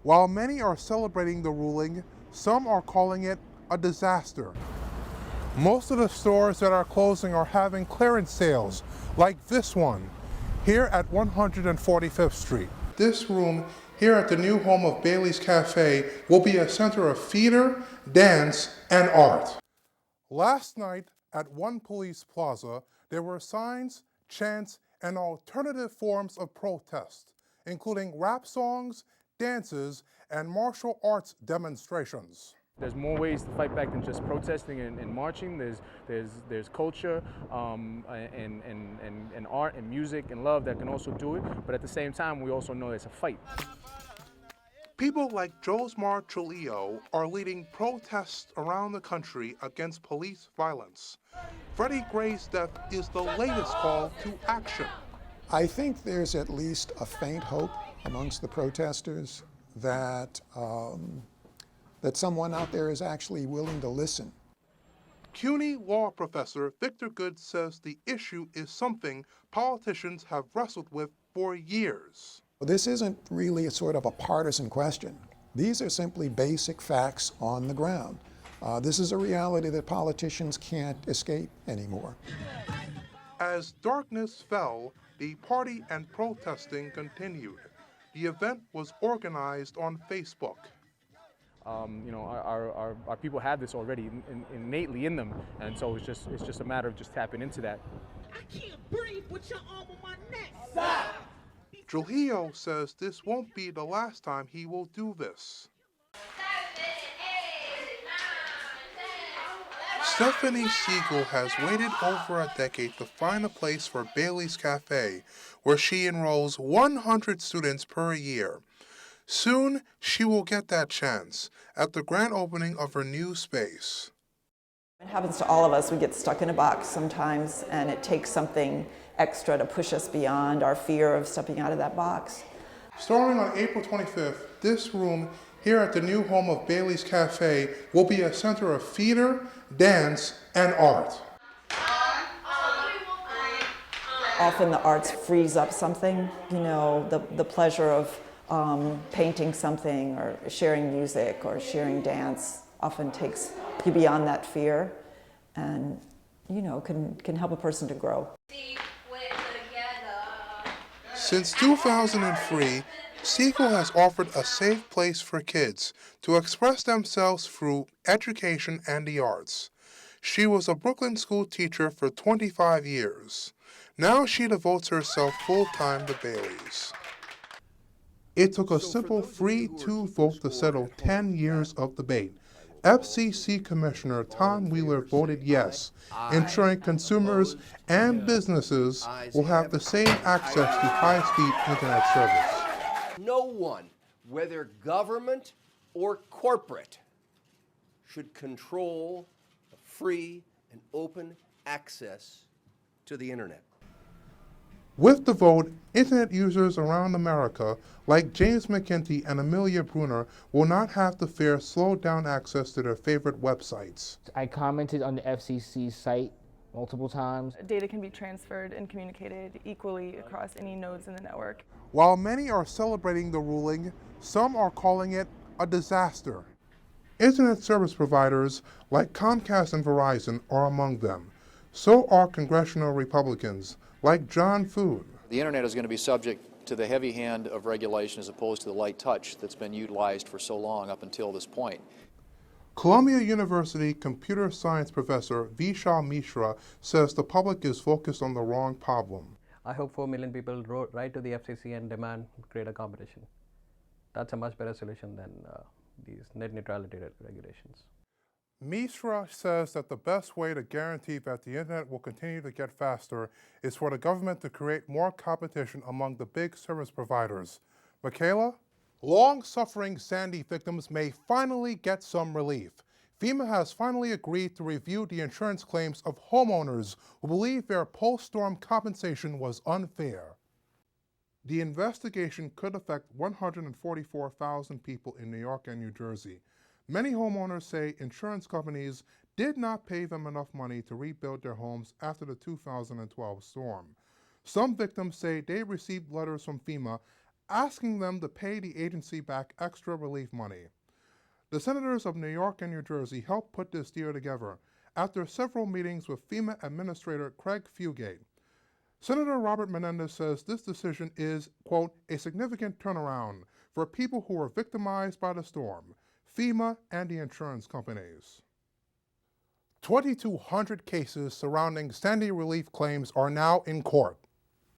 While many are celebrating the ruling, some are calling it a disaster. Most of the stores that are closing are having clearance sales, like this one, here at 145th Street. This room here at the new home of Bailey's Cafe will be a center of theater, dance, and art. Last night at One Police Plaza, there were signs, chants, and alternative forms of protest, including rap songs, dances, and martial arts demonstrations. There's more ways to fight back than just protesting and marching. There's culture and art and music and love that can also do it. But at the same time, we also know it's a fight. People like Josmar Trujillo are leading protests around the country against police violence. Freddie Gray's death is the latest call to action. I think there's at least a faint hope amongst the protesters that someone out there is actually willing to listen. CUNY law professor Victor Good says the issue is something politicians have wrestled with for years. This isn't really a sort of a partisan question. These are simply basic facts on the ground. This is a reality that politicians can't escape anymore. As darkness fell, the party and protesting continued. The event was organized on Facebook. Our people have this already innately in them, and so it's just a matter of just tapping into that. I can't breathe with your arm on my neck. Stop! Trujillo says this won't be the last time he will do this. Stephanie Siegel has waited over a decade to find a place for Bailey's Cafe, where she enrolls 100 students per year. Soon, she will get that chance at the grand opening of her new space. It happens to all of us. We get stuck in a box sometimes, and it takes something extra to push us beyond our fear of stepping out of that box. Starting on April 25th, this room here at the new home of Bailey's Cafe will be a center of theater, dance, and art. Often the arts frees up something, the pleasure of painting something or sharing music or sharing dance often takes you beyond that fear and, can help a person to grow. Since 2003, Siegel has offered a safe place for kids to express themselves through education and the arts. She was a Brooklyn school teacher for 25 years. Now she devotes herself full-time to Bailey's. It took a simple 3-2 vote to settle 10 years of debate. FCC Commissioner Tom Wheeler voted yes, ensuring consumers and businesses will have the same access to high-speed internet service. No one, whether government or corporate, should control free and open access to the internet. With the vote, internet users around America, like James McKenty and Amelia Bruner, will not have to fear slowed down access to their favorite websites. I commented on the FCC site multiple times. Data can be transferred and communicated equally across any nodes in the network. While many are celebrating the ruling, some are calling it a disaster. Internet service providers like Comcast and Verizon are among them. So are congressional Republicans, like John Food. The internet is going to be subject to the heavy hand of regulation as opposed to the light touch that's been utilized for so long up until this point. Columbia University computer science professor Vishal Mishra says the public is focused on the wrong problem. I hope 4 million people write to the FCC and demand greater competition. That's a much better solution than these net neutrality regulations. Mishra says that the best way to guarantee that the internet will continue to get faster is for the government to create more competition among the big service providers. Michaela? Long-suffering Sandy victims may finally get some relief. FEMA has finally agreed to review the insurance claims of homeowners who believe their post-storm compensation was unfair. The investigation could affect 144,000 people in New York and New Jersey. Many homeowners say insurance companies did not pay them enough money to rebuild their homes after the 2012 storm. Some victims say they received letters from FEMA asking them to pay the agency back extra relief money. The senators of New York and New Jersey helped put this deal together after several meetings with FEMA Administrator Craig Fugate. Senator Robert Menendez says this decision is, quote, a significant turnaround for people who were victimized by the storm, FEMA and the insurance companies. 2,200 cases surrounding Sandy relief claims are now in court.